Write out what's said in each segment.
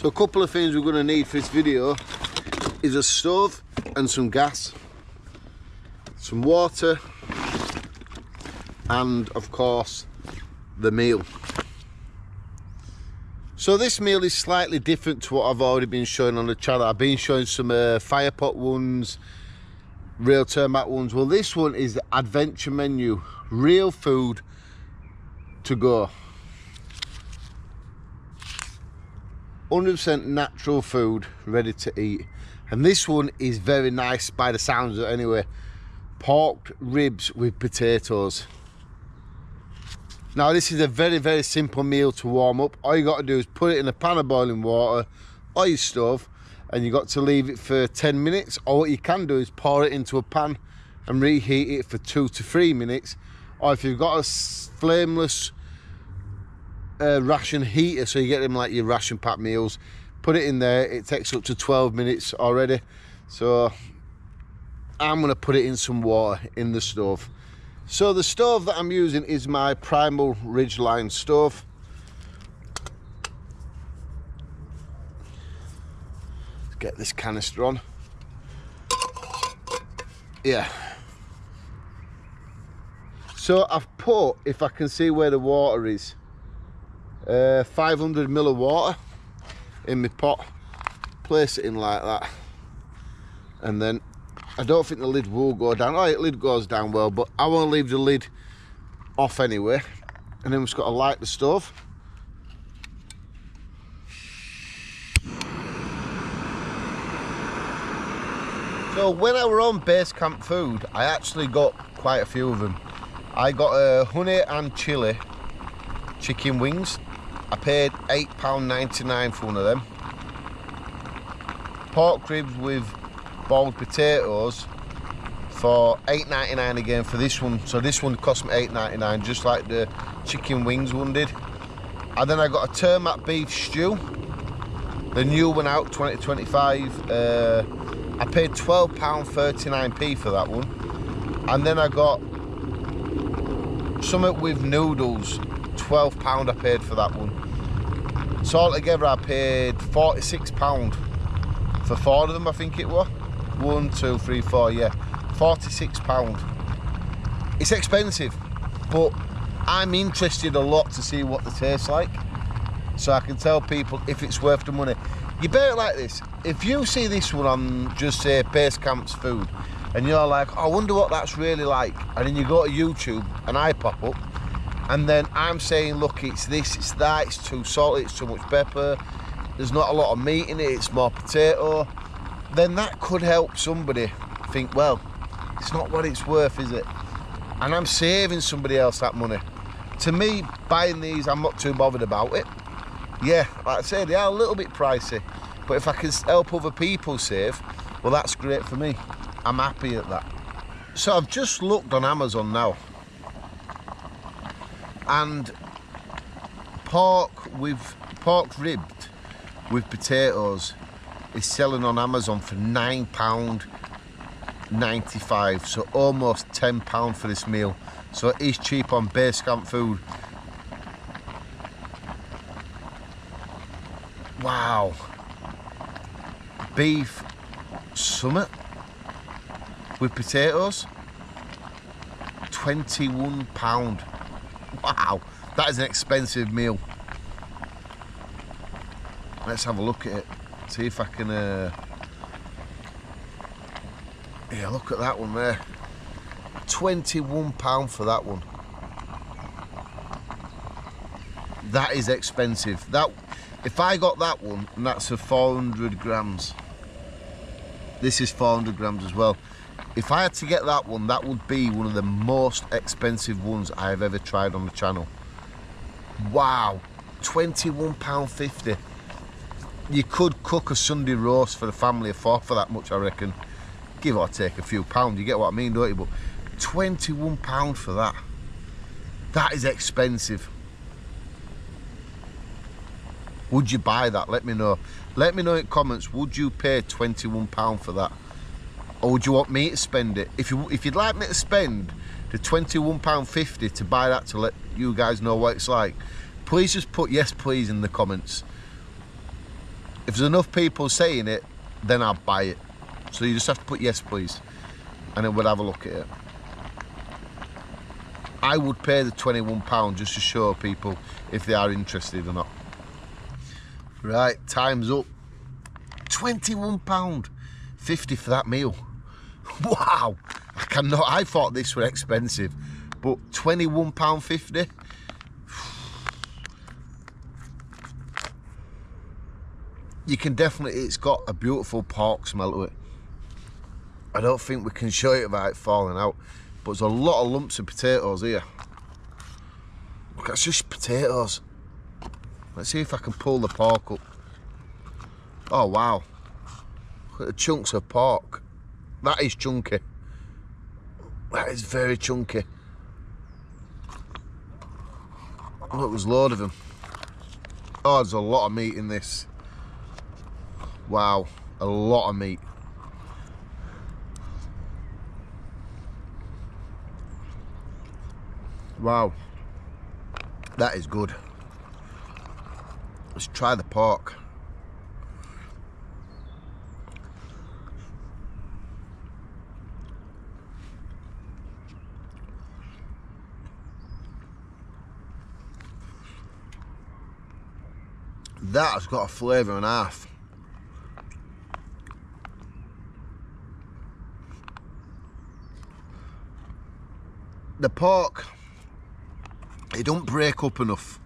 So a couple of things we're going to need for this video is a stove and some gas, some water, and of course the meal. So this meal is slightly different to what I've already been showing on the channel. I've been showing some fire pot ones, real termite ones. Well, this one is the adventure menu, real food to go. 100% natural food ready to eat. And this one is very nice by the sounds of it anyway. Pork ribs with potatoes. Now this is a very, very simple meal to warm up. All you got to do is put it in a pan of boiling water or your stove, and you got to leave it for 10 minutes. Or what you can do is pour it into a pan and reheat it for 2 to 3 minutes. Or if you've got a flameless ration heater, so you get them like your ration pack meals, put it in there. It takes up to 12 minutes already. So I'm going to put it in some water in the stove. So the stove that I'm using is my Primal Ridgeline stove. Let's get this canister on. Yeah. So I've put, if I can see where the water is, 500 ml of water in my pot. Place it in like that, and then I don't think the lid will go down. Oh, the lid goes down well, but I want to leave the lid off anyway. And then we've just got to light the stove. So when I were on base camp food, I actually got quite a few of them. I got honey and chili chicken wings. I paid £8.99 for one of them. Pork ribs with boiled potatoes for £8.99 again for this one. So this one cost me £8.99, just like the chicken wings one did. And then I got a termite beef stew, the new one out, 2025. I paid £12.39 for that one. And then I got something with noodles, £12 I paid for that one. So altogether I paid £46 for 4 of them, I think it was. 1, 2, 3, 4, yeah, £46. It's expensive, but I'm interested a lot to see what they taste like, so I can tell people if it's worth the money. You bear it like this: if you see this one on, just say, Base Camp's food, and you're like, oh, I wonder what that's really like, and then you go to YouTube and I pop up, and then I'm saying, look, it's this, it's that, it's too salty, it's too much pepper, there's not a lot of meat in it, it's more potato, then that could help somebody think, well, it's not what it's worth, is it? And I'm saving somebody else that money. To me, buying these, I'm not too bothered about it. Yeah, like I said, they are a little bit pricey, but if I can help other people save, well, that's great for me. I'm happy at that. So I've just looked on Amazon now, and pork ribbed with potatoes is selling on Amazon for £9.95, so almost £10 for this meal. So it is cheap on Base Camp food. Wow. Beef summit with potatoes, £21. Wow, that is an expensive meal. Let's have a look at it. See if I can, yeah, look at that one there. £21 for that one. That is expensive. That, if I got that one, and that's a 400 grams. This is 400 grams as well. If I had to get that one, that would be one of the most expensive ones I've ever tried on the channel. Wow, £21.50. You could cook a Sunday roast for the family of 4 for that much, I reckon. Give or take a few pounds, you get what I mean, don't you? But £21 for that. That is expensive. Would you buy that? Let me know. Let me know in comments, would you pay £21 for that? Or would you want me to spend it? If you'd like me to spend the £21.50 to buy that, to let you guys know what it's like, please just put yes please in the comments. If there's enough people saying it, then I'll buy it. So you just have to put yes please, and then we'll have a look at it. I would pay the £21 just to show people if they are interested or not. Right, time's up. £21.50 for that meal. Wow, I thought this were expensive, but £21.50. You can definitely, it's got a beautiful pork smell to it. I don't think we can show it without it falling out, but there's a lot of lumps of potatoes here. Look, that's just potatoes. Let's see if I can pull the pork up. Oh wow, look at the chunks of pork. That is chunky. That is very chunky. Look, there's a load of them. Oh, there's a lot of meat in this. Wow, a lot of meat. Wow, that is good. Let's try the pork. That has got a flavour and a half. The pork, it don't break up enough.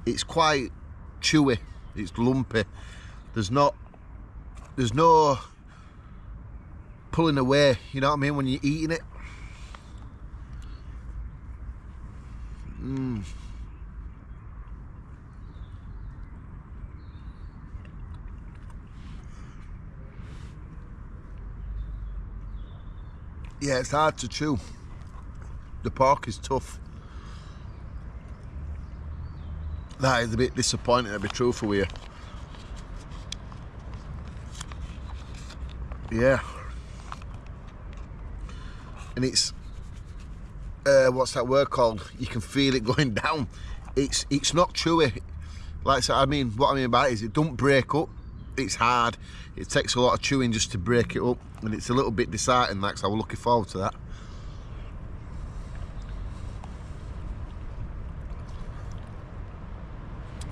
It's quite chewy, it's lumpy. There's no pulling away, you know what I mean, when you're eating it. Yeah, it's hard to chew. The pork is tough. That is a bit disappointing, to be truthful with you. Yeah. And it's, what's that word called? You can feel it going down. It's not chewy. Like I said, what I mean by it is it don't break up. It's hard. It takes a lot of chewing just to break it up, and it's a little bit disheartening, that, so we're looking forward to that.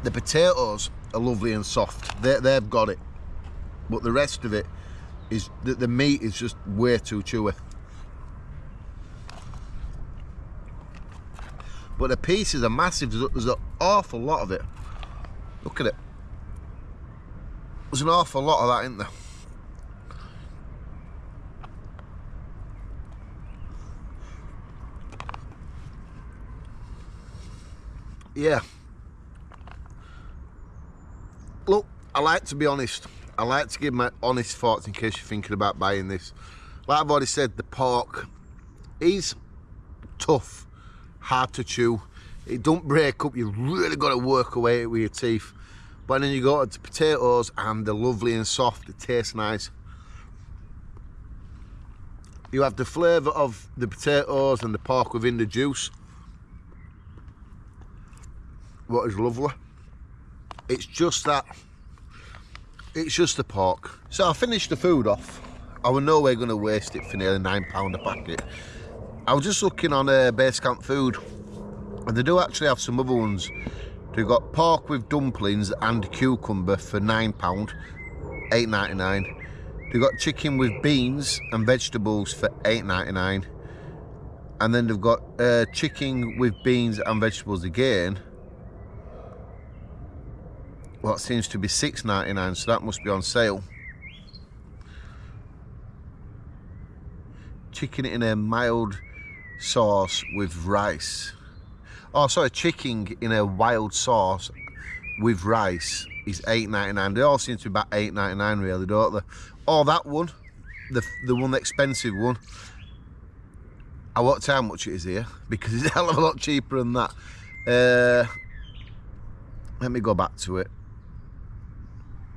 The potatoes are lovely and soft. They've got it, but the rest of it is the meat is just way too chewy. But the pieces are massive. There's an awful lot of it. Look at it. There's an awful lot of that, isn't there? Yeah. Look, I like to be honest. I like to give my honest thoughts in case you're thinking about buying this. Like I've already said, the pork is tough, hard to chew. It don't break up. You've really got to work away it with your teeth. But then you go to the potatoes and they're lovely and soft. They taste nice. You have the flavour of the potatoes and the pork within the juice. What is lovely. It's just that. It's just the pork. So I finished the food off. I was no way going to waste it for nearly £9 a packet. I was just looking on Base Camp Food, and they do actually have some other ones. They've got pork with dumplings and cucumber for £9, $8.99. They've got chicken with beans and vegetables for $8.99. And then they've got chicken with beans and vegetables again. Well, it seems to be $6.99, so that must be on sale. Chicken in a mild sauce with rice. Oh, sorry, chicken in a wild sauce with rice is $8.99. They all seem to be about $8.99 really, don't they? Oh, that one, the one, the expensive one. I won't tell how much it is here because it's a hell of a lot cheaper than that. Let me go back to it.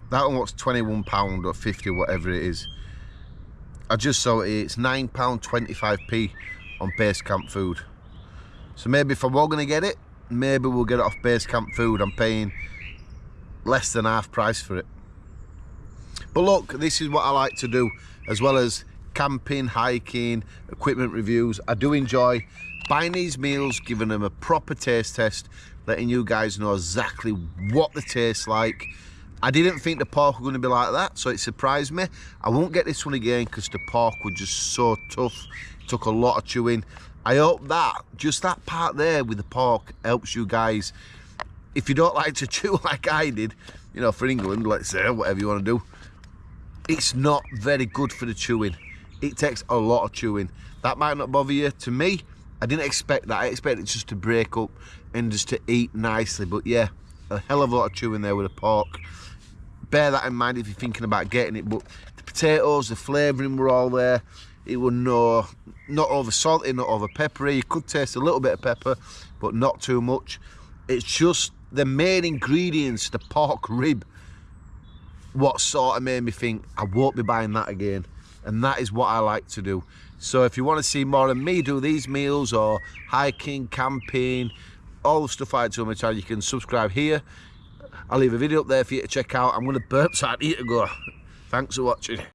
That one was £21 or 50, whatever it is. I just saw it here. It's £9.25p on Base Camp Food. So maybe if I were going to get it, maybe we'll get it off Base Camp Food. I'm paying less than half price for it. But look, this is what I like to do, as well as camping, hiking, equipment reviews. I do enjoy buying these meals, giving them a proper taste test, letting you guys know exactly what they taste like. I didn't think the pork was going to be like that, so it surprised me. I won't get this one again because the pork was just so tough. It took a lot of chewing. I hope that, just that part there with the pork, helps you guys. If you don't like to chew like I did, you know, for England, let's say, whatever you want to do, it's not very good for the chewing. It takes a lot of chewing. That might not bother you. To me, I didn't expect that. I expected it just to break up and just to eat nicely. But yeah, a hell of a lot of chewing there with the pork. Bear that in mind if you're thinking about getting it. But the potatoes, the flavouring were all there. It was not over salty, not over peppery. You could taste a little bit of pepper, but not too much. It's just the main ingredients, the pork rib, what sort of made me think I won't be buying that again. And that is what I like to do. So if you want to see more of me do these meals, or hiking, camping, all the stuff I do on my channel, you can subscribe here. I'll leave a video up there for you to check out. I'm going to burp, so I need to go. Thanks for watching.